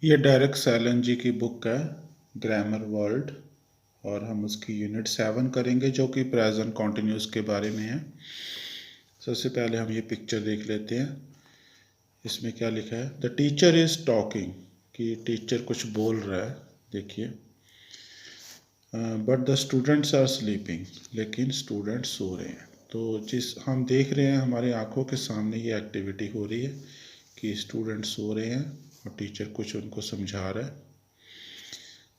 ये डेरेक सैलन जी की बुक है ग्रामर वर्ल्ड, और हम उसकी यूनिट 7 करेंगे जो कि प्रेजेंट कॉन्टिन्यूस के बारे में है। सबसे पहले हम ये पिक्चर देख लेते हैं। इसमें क्या लिखा है? द टीचर इज़ टॉकिंग, कि टीचर कुछ बोल रहा है। देखिए, but the students are sleeping, लेकिन स्टूडेंट्स सो रहे हैं। तो जिस हम देख रहे हैं हमारी आंखों के सामने ये एक्टिविटी हो रही है कि स्टूडेंट्स सो रहे हैं और टीचर कुछ उनको समझा रहा है।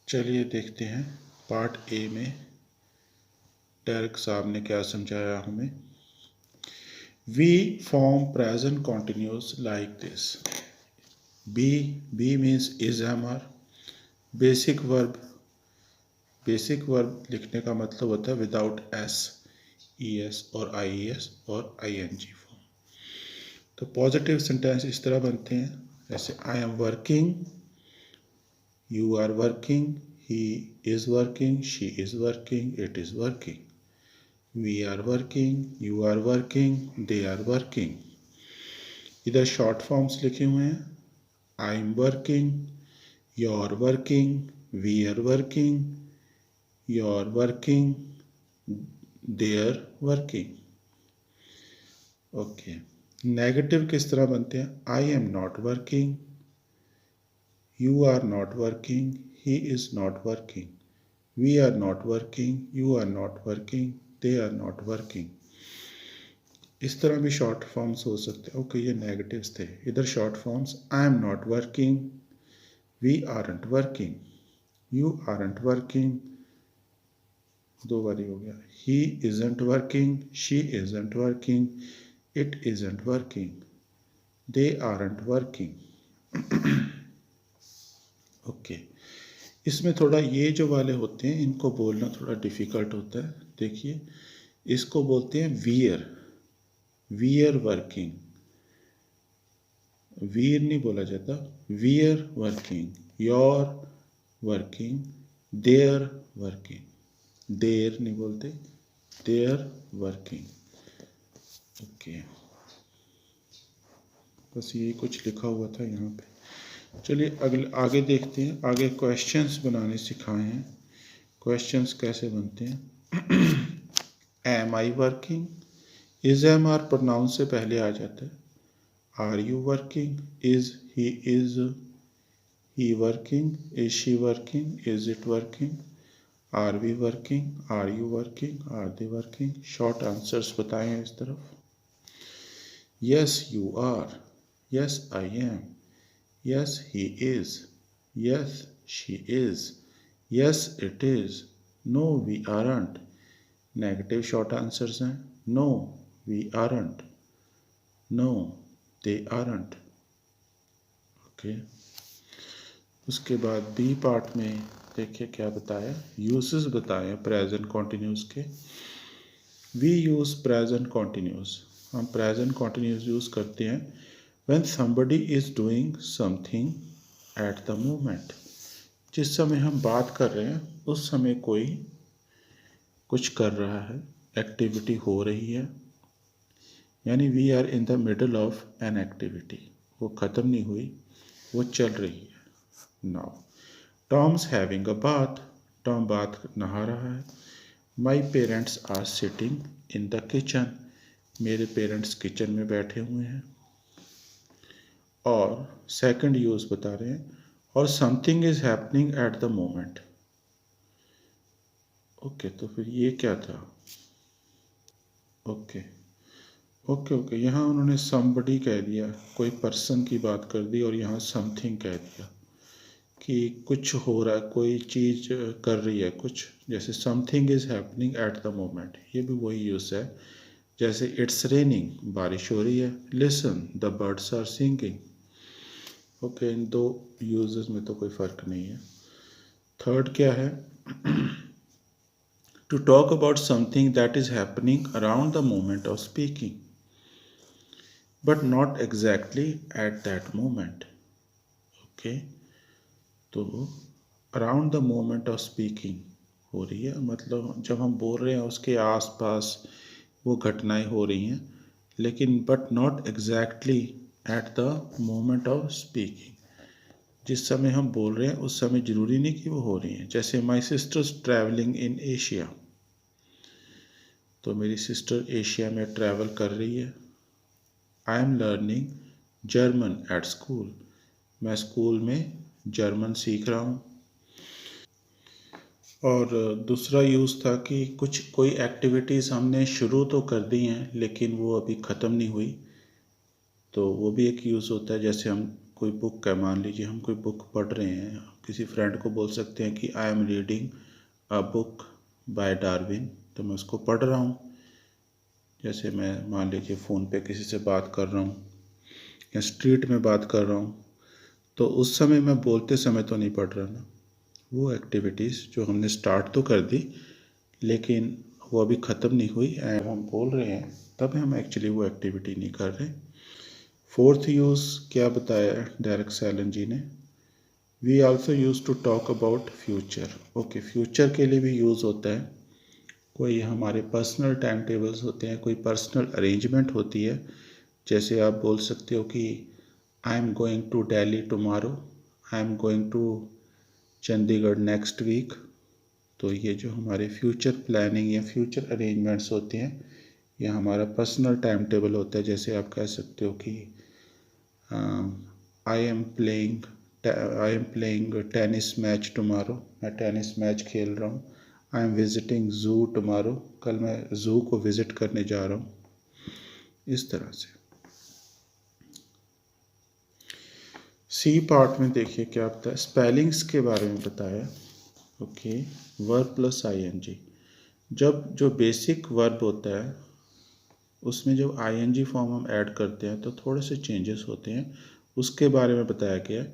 चलिए देखते हैं पार्ट ए में डेरेक साहब ने क्या समझाया हमें। V form present continuous like this. Be means is am are. Basic verb लिखने का मतलब होता है विदाउट एस, ई एस और आई एस और आई एन जी फॉर्म। तो पॉजिटिव सेंटेंस इस तरह बनते हैं, जैसे I am working, you are working, he is working, she is working, it is working, we are working, you are working, they are working. इधर short forms लिखे हुए हैं, I am working, you are working, we are working, you are working, they are working. Okay, negative किस तरह बनते हैं? I am not working, you are not working, he is not working, we are not working, you are not working, they are not working. इस तरह भी short forms हो सकते हैं। ओके, ये नेगेटिव्स थे। इधर short forms, I am not working, we aren't working, you aren't working, दो बारी हो गया, he isn't working, she isn't working, it isn't working, they aren't working. Okay, इसमें थोड़ा ये जो वाले होते हैं इनको बोलना थोड़ा डिफिकल्ट होता है। देखिए, इसको बोलते हैं वियर, वियर वर्किंग। वियर नहीं बोला जाता, we're working, you're working, they're working. There नहीं बोलते, देयर वर्किंग। ओके, बस ये कुछ लिखा हुआ था यहाँ पे। चलिए आगे देखते हैं। आगे क्वेश्चंस बनाने सिखाए हैं। क्वेश्चंस कैसे बनते हैं? Am I working, is am are pronoun से पहले आ जाता है। Are you working, is he working, is she working, is it working, are we working, are you working, are they working. Short answers बताए हैं इस तरफ। Yes you are, yes I am, yes he is, yes she is, yes it is, no we aren't. Negative short answers हैं, no we aren't, no they aren't. Okay, उसके बाद B part में देखिए क्या बताया। यूसेस बताए present continuous के। We use present continuous, हम प्रेजेंट कॉन्टिन्यूस यूज करते हैं when somebody is doing something at the moment. जिस समय हम बात कर रहे हैं उस समय कोई कुछ कर रहा है, एक्टिविटी हो रही है, यानी we are in the middle of an activity. वो ख़त्म नहीं हुई, वो चल रही है। Now Tom's having a bath, Tom bath नहा रहा है। My parents are sitting in the kitchen, मेरे पेरेंट्स किचन में बैठे हुए हैं। और सेकंड यूज़ बता रहे हैं, और something is happening at the moment. Okay, तो फिर ये क्या था? ओके ओके ओके, यहाँ उन्होंने समबडी कह दिया, कोई पर्सन की बात कर दी, और यहाँ समथिंग कह दिया कि कुछ हो रहा है, कोई चीज़ कर रही है कुछ। जैसे something is happening at the moment, ये भी वही यूज़ है। जैसे इट्स रेनिंग, बारिश हो रही है। Listen, the birds are singing. Okay, इन दो यूजेस में तो कोई फ़र्क नहीं है। थर्ड क्या है? To talk about something that is happening around the moment of speaking but not exactly at that moment. Okay, तो around the moment of speaking हो रही है, मतलब जब हम बोल रहे हैं उसके आसपास वो घटनाएं हो रही हैं, लेकिन but not exactly at the moment of speaking. जिस समय हम बोल रहे हैं उस समय ज़रूरी नहीं कि वो हो रही हैं। जैसे माई सिस्टर्स ट्रैवलिंग इन एशिया, तो मेरी सिस्टर एशिया में ट्रैवल कर रही है। I am learning German at school, मैं स्कूल में जर्मन सीख रहा हूँ। और दूसरा यूज़ था कि कोई एक्टिविटीज़ हमने शुरू तो कर दी हैं लेकिन वो अभी ख़त्म नहीं हुई, तो वो भी एक यूज़ होता है। जैसे हम कोई बुक है, मान लीजिए हम कोई बुक पढ़ रहे हैं, किसी फ्रेंड को बोल सकते हैं कि I am reading a book by Darwin, तो मैं उसको पढ़ रहा हूँ। जैसे मैं मान लीजिए फ़ोन पे किसी से बात कर रहा हूँ या स्ट्रीट में बात कर रहा हूँ, तो उस समय मैं बोलते समय तो नहीं पढ़ रहा ना। वो एक्टिविटीज़ जो हमने स्टार्ट तो कर दी लेकिन वो अभी ख़त्म नहीं हुई एंड हम बोल रहे हैं, तब हम एक्चुअली वो एक्टिविटी नहीं कर रहे। फोर्थ यूज़ क्या बताया डायरेक्ट सैलन जी ने, we also use to talk about future. Okay, future के लिए भी यूज़ होता है। कोई हमारे पर्सनल टाइम टेबल्स होते हैं, कोई पर्सनल अरेंजमेंट होती है। जैसे आप बोल सकते हो कि I am going to Delhi tomorrow, I am going to Chandigarh next week. तो ये जो हमारे फ्यूचर प्लानिंग या फ्यूचर अरेंजमेंट्स होते हैं, या हमारा पर्सनल टाइम टेबल होता है। जैसे आप कह सकते हो कि I am playing tennis match tomorrow, मैं टेनिस मैच खेल रहा हूँ। I am visiting zoo tomorrow, कल मैं ज़ू को विज़िट करने जा रहा हूँ। इस तरह से सी पार्ट में देखिए क्या बताया, स्पेलिंग्स के बारे में बताया। Okay, verb plus I N G. जब जो बेसिक वर्ब होता है उसमें जब आईएनजी फॉर्म हम ऐड करते हैं तो थोड़े से चेंजेस होते हैं, उसके बारे में बताया गया।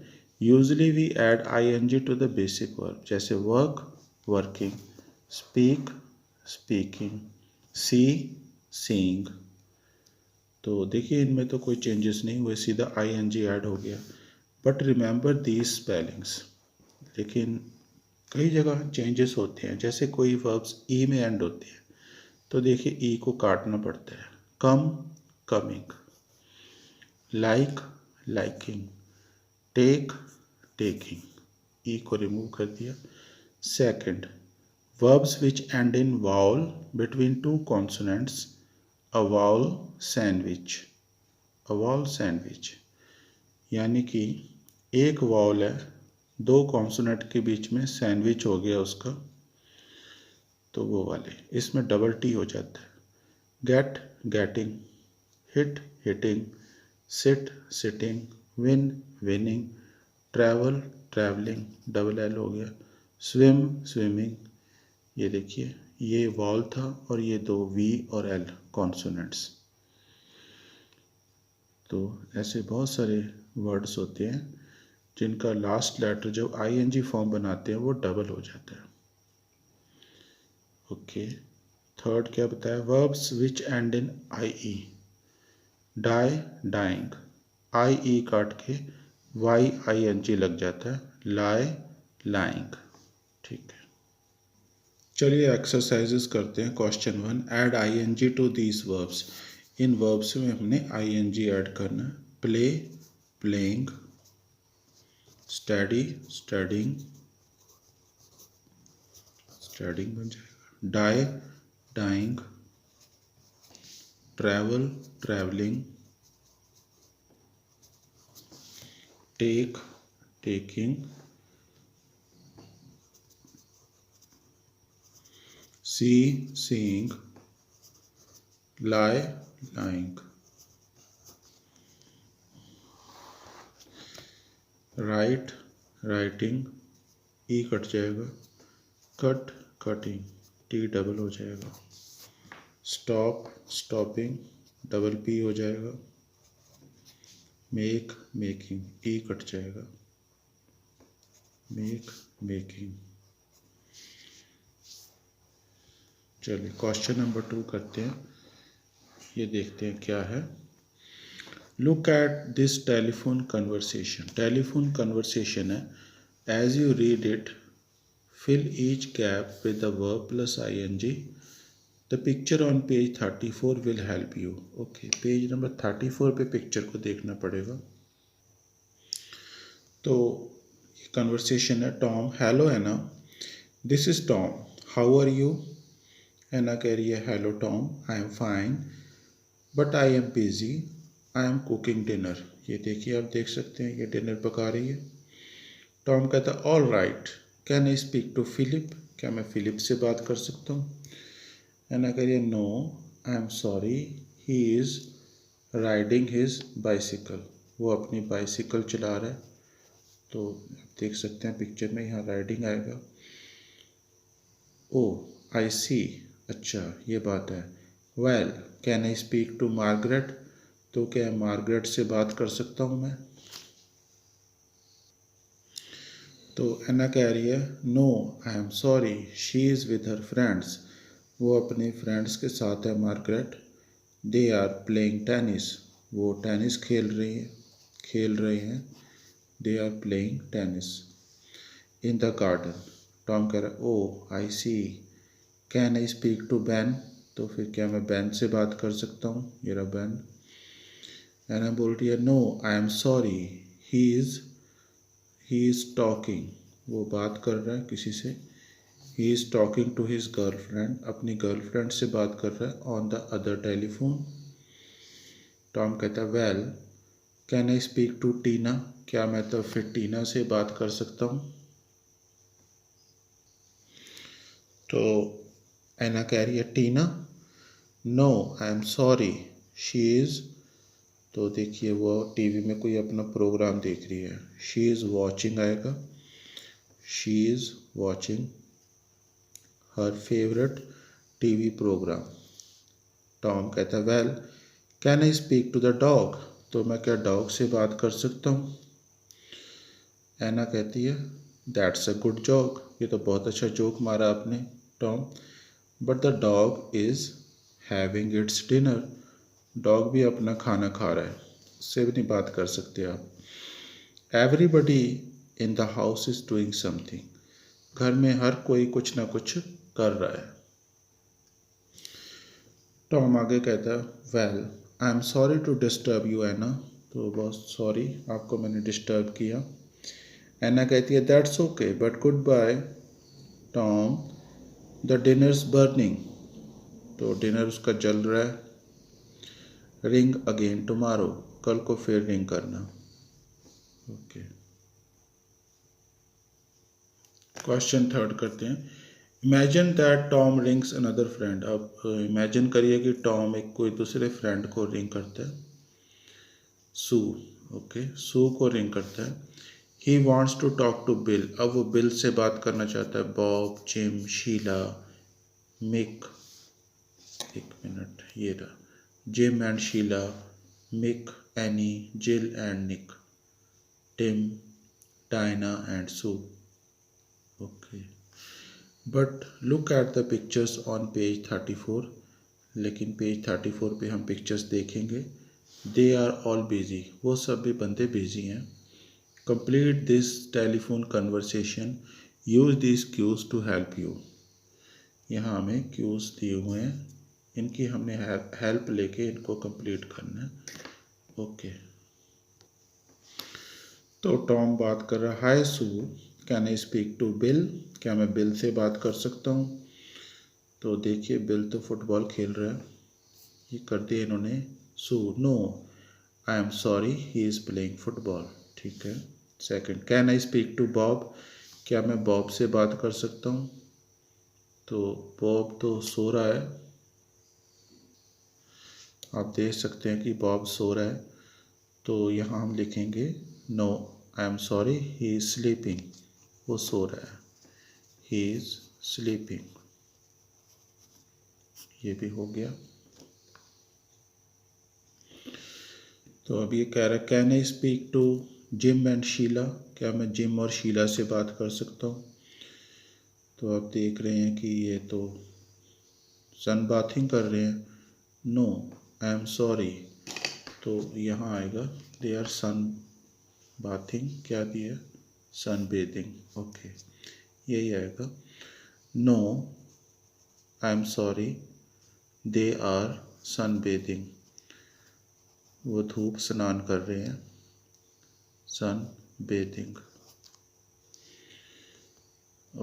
Usually we add I N G to the basic verb, जैसे work working, speak speaking, see seeing. तो देखिए इनमें तो कोई चेंजेस नहीं हुए, सीधा आईएनजी ऐड हो गया। बट रिमेंबर दीज स्पेलिंग्स, लेकिन कई जगह चेंजेस होते हैं। जैसे कोई वर्ब्स ई में एंड होते हैं तो देखिए ई को काटना पड़ता है। Come coming, like liking, take taking, E को रिमूव कर दिया। Second, verbs which end in vowel between two consonants, a vowel sandwich, a vowel sandwich, यानी कि एक वावल है, दो कॉन्सोनेंट के बीच में सैंडविच हो गया उसका, तो वो वाले, इसमें डबल टी हो जाता है। Get getting, hit hitting, sit sitting, win winning, travel travelling, double L हो गया। स्विम स्विमिंग, ये देखिए ये वॉल था और ये दो वी और एल कॉन्सोनेंट्स। तो ऐसे बहुत सारे वर्ड्स होते हैं जिनका लास्ट लेटर जब आईएनजी फॉर्म बनाते हैं वो डबल हो जाता है। ओके, थर्ड क्या बताया, verbs which end in I E, die dying, I E काट के वाई आई एन जी लग जाता है, लाई लाइंग। ठीक है, चलिए एक्सरसाइजेस करते हैं। Question 1, add I N G to these verbs. इन वर्ब्स में हमने आई एन जी ऐड करना है। Play playing, study studying, studying बन जाएगा। Die dying, travel travelling, take taking, see seeing, lie lying, write writing, E cut जाएगा, cut cutting, T double हो जाएगा। स्टॉप स्टॉपिंग, डबल पी हो जाएगा। Make making, E cut जाएगा, make making. चलिए question number 2 करते हैं, ये देखते हैं क्या है। Look at this telephone conversation, telephone conversation है। As you read it, fill each gap with the verb plus ing. The picture on page 34 will help you. Okay, page number 34 पे picture को देखना पड़ेगा। तो कन्वर्सेशन है Tom, hello Anna, this is Tom, how are you. Anna कह रही है hello Tom, I am fine but I am busy, I am cooking dinner. ये देखिए, आप देख सकते हैं ये डिनर पका रही है। टॉम कहता है all right, can I speak to Philip, क्या मैं फिलिप से बात कर सकता हूँ। एना कह रही है no I am sorry, he is riding his bicycle, वो अपनी बाइसिकल चला रहा है। तो आप देख सकते हैं पिक्चर में यहाँ राइडिंग आएगा। ओ आई सी, अच्छा ये बात है। Well can I speak to Margaret, तो क्या मार्गरेट से बात कर सकता हूँ मैं। तो एना कह रही है no I am sorry, she is with her friends, वो अपने फ्रेंड्स के साथ है Margaret. They are playing tennis, वो टेनिस खेल रहे हैं। They are playing tennis in the garden. Tom कह रहा है oh I see, can I speak to Ben, तो फिर क्या मैं बैन से बात कर सकता हूँ, ये रहा बैन। एना बोल रही है no I am sorry, he is talking, वो बात कर रहा है किसी से। He is talking to his girlfriend, अपनी गर्लफ्रेंड से बात कर रहा है on the other telephone. Tom कहता है well can I speak to Tina, क्या मैं तो फिर टीना से बात कर सकता हूँ। तो एना कह रही है Tina, no I am sorry, she is, तो देखिए वो टीवी में कोई अपना प्रोग्राम देख रही है। शी इज़ वॉचिंग आएगा, she is watching her favourite TV programme. Tom कहता है well can I speak to the dog, तो मैं क्या डॉग से बात कर सकता हूँ। एना कहती है दैट्स अ गुड जोक, ये तो बहुत अच्छा जोक मारा आपने Tom, but the dog is having its dinner, dog भी अपना खाना खा रहा है, उससे भी नहीं बात कर सकते आप। Everybody in the house is doing something, घर में हर कोई कुछ ना कुछ कर रहा है। टॉम आगे कहता है well I am sorry to disturb you Anna, तो बहुत सॉरी आपको मैंने डिस्टर्ब किया। एना कहती है that's okay but good bye Tom, the dinners burning, तो डिनर उसका जल रहा है। रिंग अगेन टुमारो, कल को फिर रिंग करना। ओके, क्वेश्चन थर्ड करते हैं। Imagine that Tom rings another friend, अब इमेजिन करिए कि टॉम एक कोई दूसरे फ्रेंड को रिंग करता है, सू, ओके सू को रिंग करता है। He wants to talk to Bill, अब वो बिल से बात करना चाहता है, बॉब, जिम, शीला, मिक, एक मिनट ये रहा, Jim and Sheila, Mick, Annie, Jill and Nick, Tim, Diana and Sue. Okay, but look at the pictures on page 34, लेकिन पेज 34 पे हम पिक्चर्स देखेंगे। दे आर ऑल बिजी, वो सब भी बंदे बिजी हैं। Complete this telephone conversation, use this cues to help you, यहाँ हमें क्यूज दिए हुए हैं, इनकी हमने हेल्प लेके इनको कंप्लीट करना है। ओके, तो टॉम बात कर रहा है hi Sue, can I speak to Bill, क्या मैं बिल से बात कर सकता हूँ। तो देखिए बिल तो फुटबॉल खेल रहा है, ये कर दिया इन्होंने। Sue no I am sorry, he is playing football, ठीक है। Second, can I speak to Bob, क्या मैं बॉब से बात कर सकता हूँ। तो बॉब तो सो रहा है, आप देख सकते हैं कि बॉब सो रहा है, तो यहाँ हम लिखेंगे no I am sorry, he is sleeping, वो सो रहा है, ही इज़ स्लीपिंग, ये भी हो गया। तो अब ये कह रहा है can I speak to Jim and Sheila, क्या मैं जिम और शीला से बात कर सकता हूँ। तो आप देख रहे हैं कि ये तो सन बाथिंग कर रहे हैं, नो आई एम सॉरी, तो यहाँ आएगा दे आर सन बाथिंग, क्या दिया सन बेदिंग, ओके यही आएगा। No I am sorry, they are sun bathing, वो धूप स्नान कर रहे हैं, सन बेदिंग।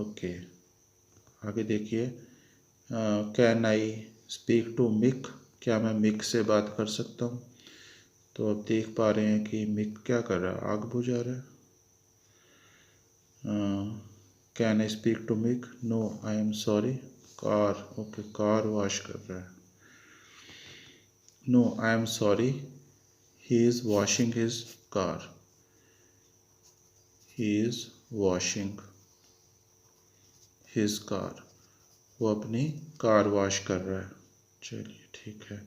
ओके, आगे देखिए, can I speak to Mick, क्या मैं मिक से बात कर सकता हूँ? तो अब देख पा रहे हैं कि मिक क्या कर रहा है, आग बुझा रहा है। Can I speak to Mick? No I am sorry. Car, okay, car wash कर रहा है। No I am sorry, he is washing his car. He is washing his car, वो अपनी कार वॉश कर रहा है। चलिए ठीक है।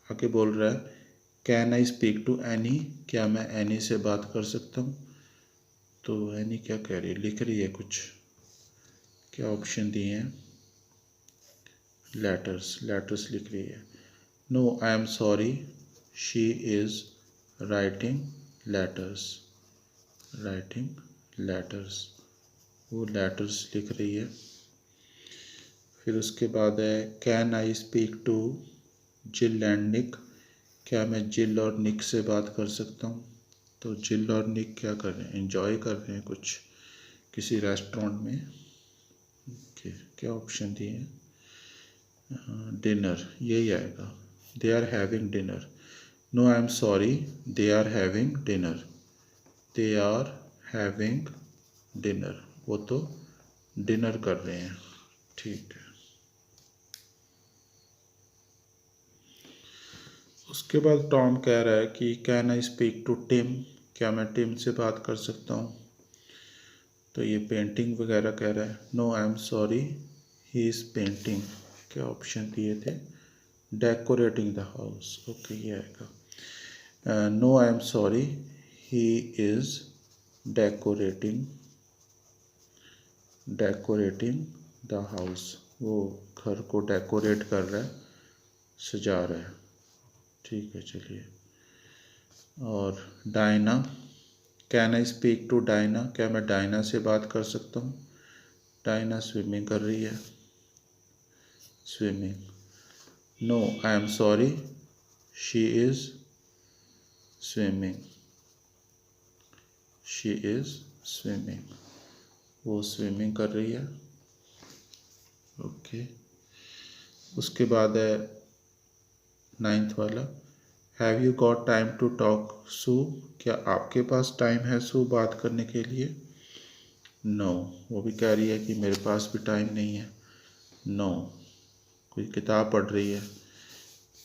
आगे बोल रहा है, can I speak to Annie, क्या मैं एनी से बात कर सकता हूँ? तो एनी क्या कह रही है, लिख रही है कुछ, क्या ऑप्शन दिए हैं? लेटर्स, लेटर्स लिख रही है। No I am sorry, she is writing letters. Writing letters, वो लेटर्स लिख रही है। फिर उसके बाद है, can I speak to Jill and Nick, क्या मैं जिल और निक से बात कर सकता हूँ? तो जिल और निक क्या कर रहे हैं, एंजॉय कर रहे हैं कुछ किसी रेस्टोरेंट में। क्या ऑप्शन दिए हैं? डिनर, यही आएगा। They are having dinner. No I am sorry, they are having dinner. They are having dinner, वो तो डिनर कर रहे हैं। ठीक है। उसके बाद टॉम कह रहा है कि can I speak to Tim, क्या मैं टिम से बात कर सकता हूँ? तो ये पेंटिंग वगैरह कह रहा है। No I am sorry, he is painting. क्या ऑप्शन दिए थे? डेकोरेटिंग द हाउस, ओके, ये आएगा। No I am sorry, he is decorating the house, वो घर को डेकोरेट कर रहा है, सजा रहा है। ठीक है, चलिए। और Diana, can I speak to Diana, क्या मैं डायना से बात कर सकता हूँ? डायना स्विमिंग कर रही है। Swimming. No I am sorry, she is swimming. She is swimming, वो स्विमिंग कर रही है। ओके। उसके बाद है 9th वाला, have you got time to talk Sue, क्या आपके पास टाइम है सू बात करने के लिए? नो, वो भी कह रही है कि मेरे पास भी टाइम नहीं है। नो, कोई किताब पढ़ रही है।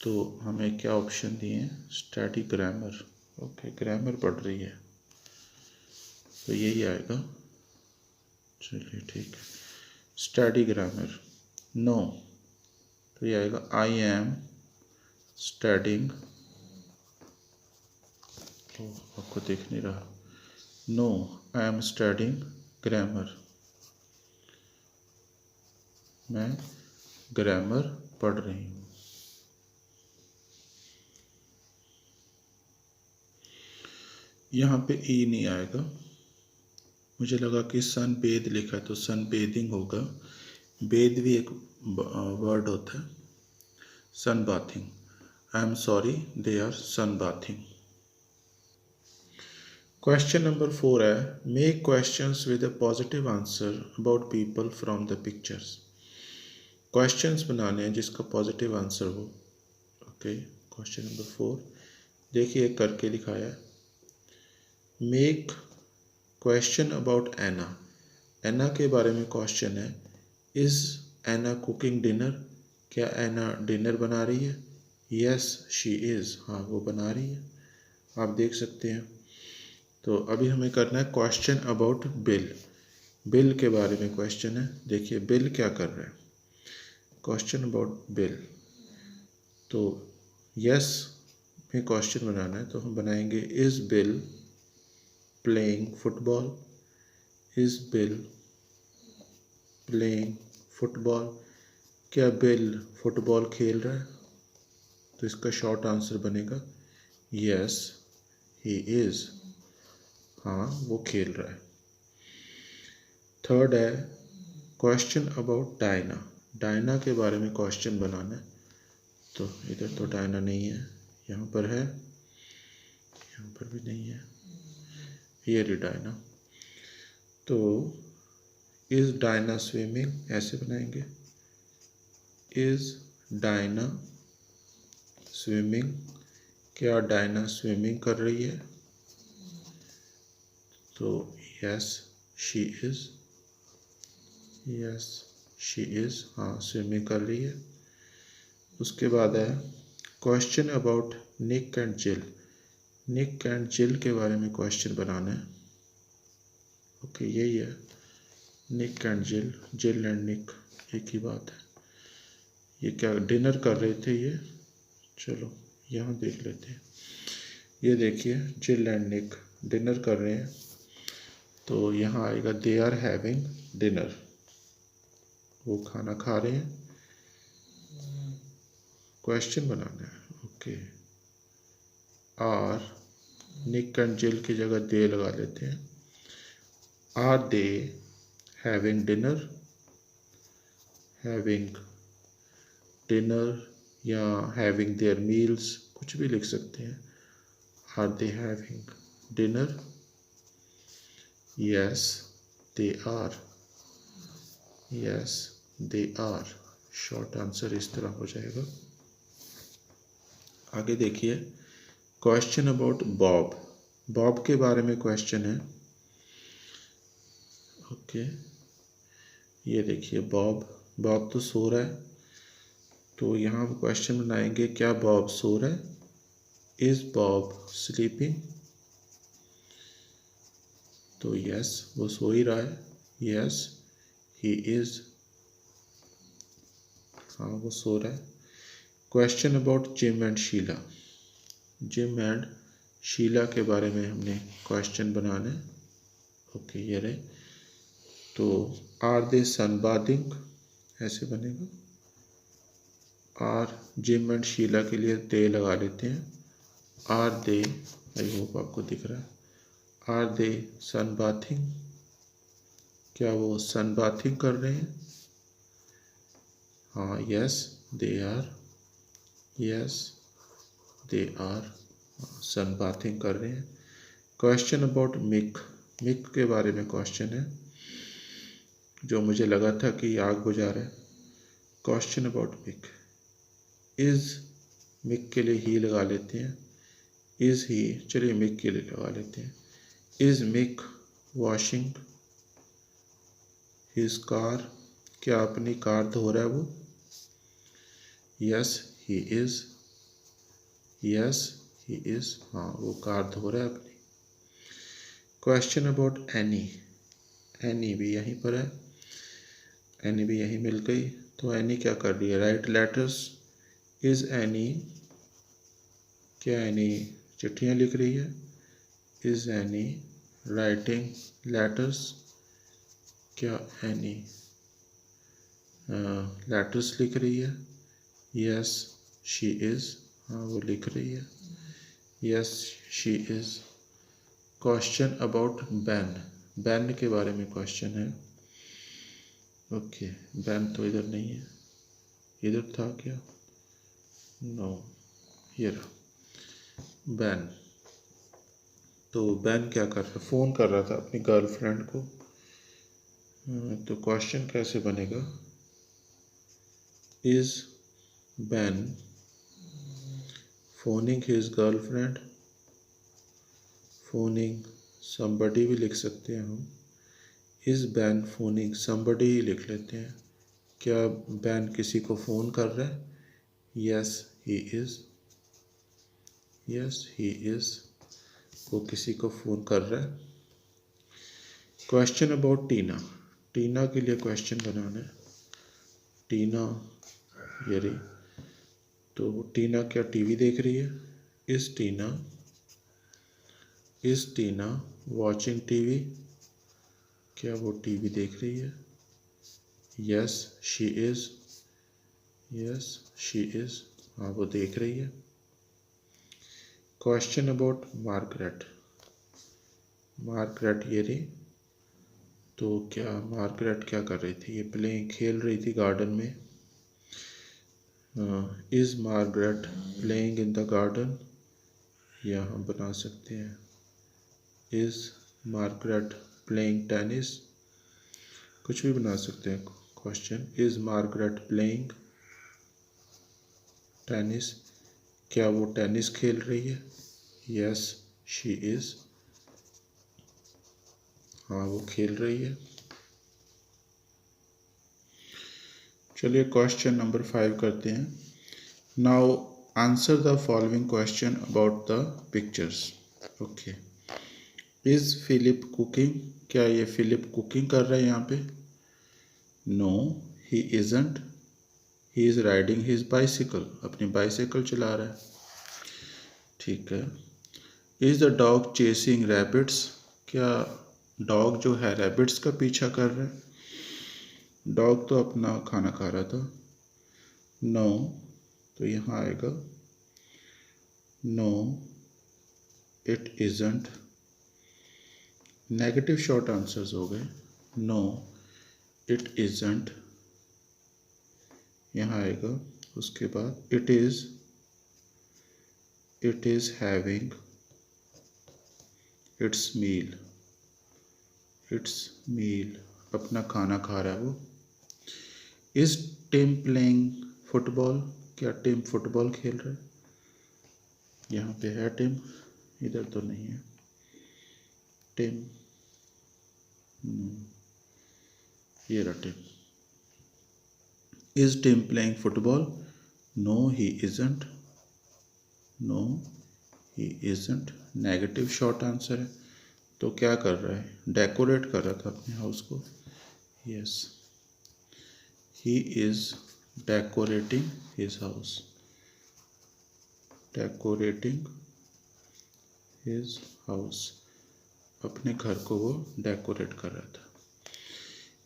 तो हमें क्या ऑप्शन दिए हैं? स्टडी ग्रामर, ओके, ग्रामर पढ़ रही है, तो यही आएगा। चलिए ठीक है, स्टडी ग्रामर। नो, तो ये आएगा, आई एम स्टडिंग, आपको दिख नहीं रहा। No I am studying grammar, मैं ग्रामर पढ़ रही हूँ। यहाँ पे ई नहीं आएगा, मुझे लगा कि सन बेद लिखा है तो सन बेदिंग होगा। बेद भी एक वर्ड होता है, sunbathing. I am sorry, they are sunbathing. Question number 4 है, make questions with a positive answer about people from the pictures. Questions बनाने हैं जिसका पॉजिटिव आंसर हो। ओके, क्वेश्चन नंबर 4 देखिए, करके दिखाया है। Make question about Anna, Anna के बारे में क्वेश्चन है। इज़ एना कुकिंग डिनर, क्या एना डिनर बना रही है? यस शी इज़, हाँ वो बना रही है, आप देख सकते हैं। तो अभी हमें करना है क्वेश्चन अबाउट बिल, बिल के बारे में क्वेश्चन है। देखिए बिल क्या कर रहा है, क्वेश्चन अबाउट बिल। तो यस में क्वेश्चन बनाना है, तो हम बनाएंगे is bill playing football. Is bill playing football, क्या बिल फुटबॉल खेल रहा है? तो इसका शॉर्ट आंसर बनेगा यस ही इज़, हाँ वो खेल रहा है। थर्ड है क्वेश्चन अबाउट डायना, डायना के बारे में क्वेश्चन बनाना है। तो इधर तो डायना नहीं है, यहाँ पर है, यहाँ पर भी नहीं है, ये रही डायना। तो इज़ डायना स्विमिंग ऐसे बनाएंगे, इज़ डायना स्विमिंग, क्या डायना स्विमिंग कर रही है? तो yes she is, yes she is, हाँ स्विमिंग कर रही है। उसके बाद है क्वेश्चन अबाउट निक एंड जिल। निक एंड जिल के बारे में क्वेश्चन बनाना है। ओके यही है, निक एंड जिल, जिल एंड निक एक ही बात है। ये क्या डिनर कर रहे थे ये? चलो यहाँ देख लेते हैं। ये देखिए जिल एंड निक डिनर कर रहे हैं, तो यहाँ आएगा दे आर हैविंग डिनर, वो खाना खा रहे हैं। क्वेश्चन बनाना है। ओके आर, निक एंड जिल की जगह दे लगा लेते हैं। Are they having dinner, having dinner या हैविंग देयर मील्स, कुछ भी लिख सकते हैं। Are they having dinner? Yes they are, yes they are. Short answer इस तरह हो जाएगा। आगे देखिए क्वेश्चन अबाउट बॉब। बॉब के बारे में क्वेश्चन है। ओके ये देखिए बॉब, बॉब तो सो रहा है, तो यहाँ हम क्वेश्चन बनाएंगे क्या बॉब सो रहा है? Is Bob sleeping? तो यस वो सो ही रहा है, यस ही इज़, हाँ वो सो रहा है। Question about Jim and Sheila. Jim and Sheila के बारे में हमने क्वेश्चन बनाना है। ओके ये रहे, तो आर दे सनबाथिंग ऐसे बनेगा। आर जिम एंड शीला के लिए दे लगा लेते हैं। आर दे, आई होप आपको दिख रहा है, आर दे सनबाथिंग, क्या वो सनबाथिंग कर रहे हैं? हाँ yes they are, yes they are sunbathing कर रहे हैं। Question about Mick. मिक के बारे में क्वेश्चन है, जो मुझे लगा था कि आग बुझा रहा है। Question about Mick. Is, Mick के लिए ही लगा लेते हैं। इज़ ही, चलिए मिक के लिए लगा लेते हैं। Is Mick washing his car, क्या अपनी कार धो रहा है वो? Yes he is, yes he is, हाँ वो कार धो रहा है अपनी। Question about any. एनी भी यहीं पर है, एनी भी यहीं मिल गई, तो एनी क्या कर रही है? Write letters. इज़ एनी, क्या एनी चिट्ठियाँ लिख रही है? इज़ एनी राइटिंग लेटर्स, क्या एनी लेटर्स लिख रही है? यस शी इज़, हाँ वो लिख रही है, yes she is. Question about ban. Ban के बारे में क्वेश्चन है। ओके बैन तो इधर नहीं है, इधर था क्या? नो ये रहा बैन। तो बैन क्या कर रहा, फ़ोन कर रहा था अपनी गर्लफ्रेंड को। तो क्वेश्चन कैसे बनेगा? Is ban phoning his girlfriend? Phoning somebody भी लिख सकते हैं हम। इज़ बैन फोनिंग somebody ही लिख लेते हैं। क्या बैन किसी को फ़ोन कर रहा है? Yes he is, yes he is, वो किसी को फ़ोन कर रहा है। क्वेश्चन अबाउट टीना। टीना के लिए क्वेश्चन बनाना है। टीना ये रही, तो टीना क्या टीवी देख रही है? Is Tina, is Tina watching TV, क्या वो टीवी देख रही है? Yes she is, yes she is, हाँ वो देख रही है। Question about Margaret. मार्गरेट ये रही, तो क्या मार्गरेट क्या कर रही थी? ये प्लेइंग खेल रही थी गार्डन में। Is Margaret playing in the garden, या हम बना सकते हैं इज़ मार्गरेट प्लेइंग टेनिस, कुछ भी बना सकते हैं question. Is Margaret playing tennis, क्या वो टेनिस खेल रही है? यस शी इज, हाँ वो खेल रही है। चलिए क्वेश्चन नंबर 5 करते हैं। Now answer the following question about the pictures. Okay, is Philip cooking, क्या ये फिलिप कुकिंग कर रहा है यहाँ पे? No he isn't, he is riding his bicycle, अपनी बाइसिकल चला रहा है। ठीक है। Is the dog chasing rabbits, क्या डॉग जो है रैबिट्स का पीछा कर रहा है? डॉग तो अपना खाना खा रहा था। नो, तो यहाँ आएगा no it isn't. Negative short answers हो गए। नो इट इजंट, यहाँ आएगा। उसके बाद it is having its meal, अपना खाना खा रहा है वो। इज टिम प्लेइंग फुटबॉल, क्या टिम फुटबॉल खेल रहा है? यहाँ पे है टिम, इधर तो नहीं है टिम, ये रहा Tim. Is Tim playing football? No he isn't, negative short answer है। तो क्या कर रहा है? डेकोरेट कर रहा था अपने हाउस को। Yes he is decorating his house, अपने घर को वो डेकोरेट कर रहा था।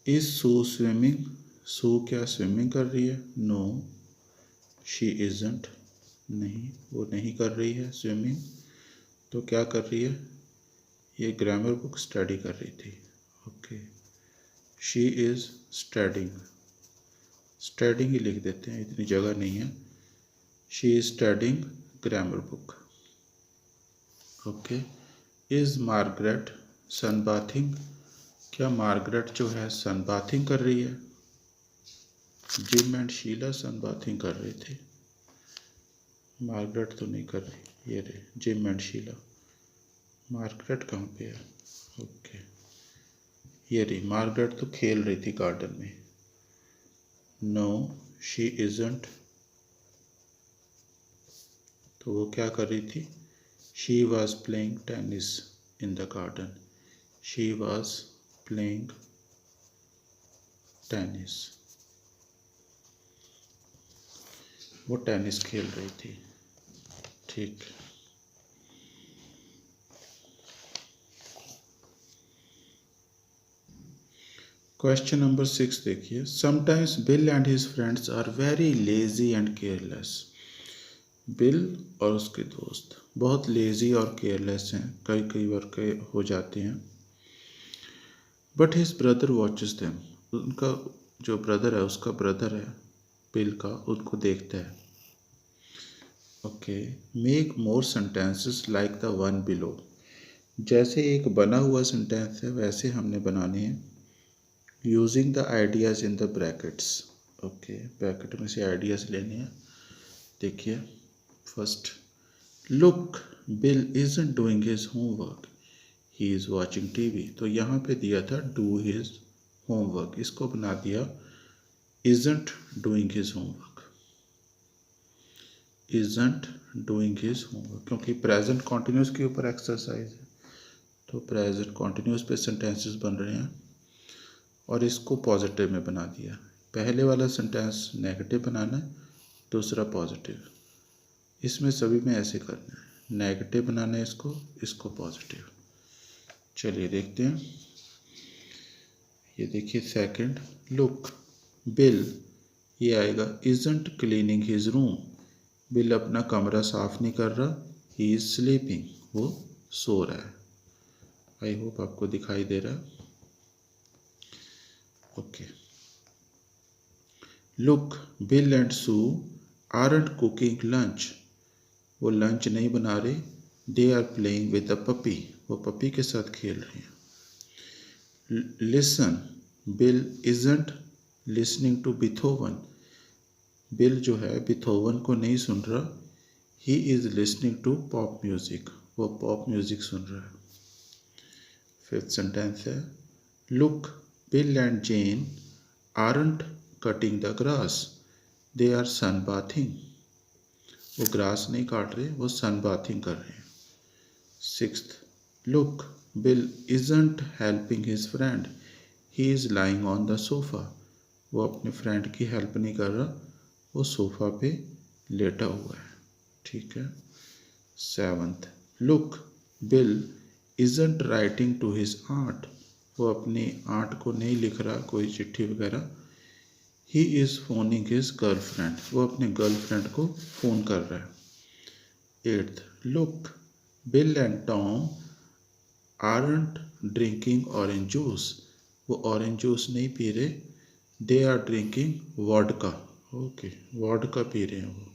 इज सू स्विमिंग, सू क्या स्विमिंग कर रही है? नो शी इजंट, नहीं वो नहीं कर रही है स्विमिंग। तो क्या कर रही है? ये ग्रामर बुक स्टडी कर रही थी। ओके, शी इज स्टडिंग ही लिख देते हैं, इतनी जगह नहीं है। She is studying grammar book. Okay, is Margaret sunbathing, क्या मार्गरेट जो है सनबाथिंग कर रही है? जिम एंड शीला सनबाथिंग कर रहे थे, मार्गरेट तो नहीं कर रही। ये रे जिम एंड शीला, मार्गरेट कहाँ पे है? ओके, ये रही मार्गरेट तो खेल रही थी गार्डन में। नो शी इजंट, तो वो क्या कर रही थी? She was playing tennis in the garden, she was playing tennis, वो टेनिस खेल रही थी। ठीक, क्वेश्चन नंबर 6 देखिए। Sometimes Bill and his friends are very lazy and careless, Bill और उसके दोस्त बहुत लेजी और केयरलेस हैं, कई बार के हो जाते हैं। But his brother watches them, उनका जो ब्रदर है, उसका ब्रदर है बिल का, उनको देखता है। Okay, make more sentences like the one below, जैसे एक बना हुआ सेंटेंस है वैसे हमने बनाने हैं। Using the ideas in the brackets, okay bracket में से आइडियाज लेने हैं। देखिए first, look Bill isn't doing his homework, he is watching TV. तो यहाँ पे दिया था डू हिज होमवर्क, इसको बना दिया isn't doing his homework, isn't doing his homework, क्योंकि प्रेजेंट कॉन्टिन्यूस के ऊपर एक्सरसाइज है, तो प्रेजेंट कॉन्टिन्यूस पे सेंटेंसेस बन रहे हैं। और इसको पॉजिटिव में बना दिया, पहले वाला सेंटेंस नेगेटिव बनाना है, दूसरा पॉजिटिव। इसमें सभी में ऐसे करना है, नेगेटिव बनाना है इसको पॉजिटिव। चलिए देखते हैं। ये देखिए सेकंड, लुक बिल, ये आएगा isn't cleaning his room, bill अपना कमरा साफ नहीं कर रहा, ही इज स्लीपिंग, वो सो रहा है। आई होप आपको दिखाई दे रहा है। Okay, look Bill and Sue aren't cooking lunch, वो लंच नहीं बना रहे, they are playing with the puppy, वो पपी के साथ खेल रहे हैं। Listen, Bill isn't listening to Beethoven. Bill जो है बिथोवन को नहीं सुन रहा, he is listening to pop music, वो पॉप म्यूजिक सुन रहा है। फिफ्थ सेंटेंस है look, Bill and Jane aren't cutting the grass, they are sun bathing. वो ग्रास नहीं काट रहे, वो सन बाथिंग कर रहे हैं। Sixth, look, Bill isn't helping his friend, he is lying on the sofa. वो अपने फ्रेंड की हेल्प नहीं कर रहा, वो सोफा पे लेटा हुआ है। ठीक है। Seventh, look, Bill isn't writing to his aunt, वो अपनी आंट को नहीं लिख रहा कोई चिट्ठी वगैरह, he is phoning his girlfriend, वो अपने गर्लफ्रेंड को फ़ोन कर रहा है। Eighth, look, Bill and Tom aren't drinking orange juice, वो ऑरेंज जूस नहीं पी रहे, they are drinking vodka. Okay, vodka पी रहे हैं वो।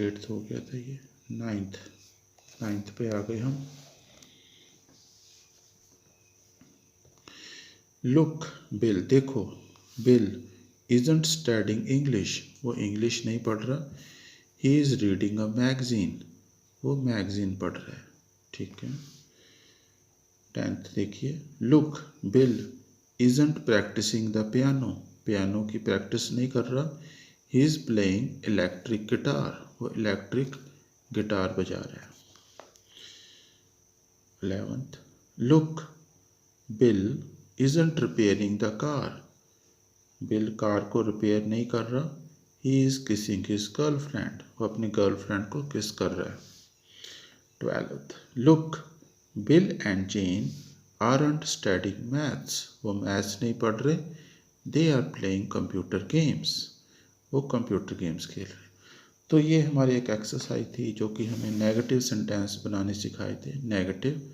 एट्थ हो गया था ये। नाइन्थ पे आ गए हम। लुक, बिल, देखो, बिल इजंट स्टडिंग इंग्लिश, वो इंग्लिश नहीं पढ़ रहा, he is reading a magazine, वो मैगजीन पढ़ रहा है। ठीक है। 10th देखिए, look, Bill isn't practising the piano, piano की प्रैक्टिस नहीं कर रहा, he is playing electric guitar, वो इलेक्ट्रिक गिटार बजा रहा है। 11th, look, Bill isn't repairing the car, Bill car को रिपेयर नहीं कर रहा, he is kissing his girlfriend, वो अपनी गर्लफ्रेंड को किस कर रहा है। 12th, look, Bill and Jane aren't studying maths, वो मैथ्स नहीं पढ़ रहे, they are playing computer games, वो कंप्यूटर गेम्स खेल रहे। तो ये हमारी एक एक्सरसाइज थी जो कि हमें नेगेटिव सेंटेंस बनाने सिखाए थे, नेगेटिव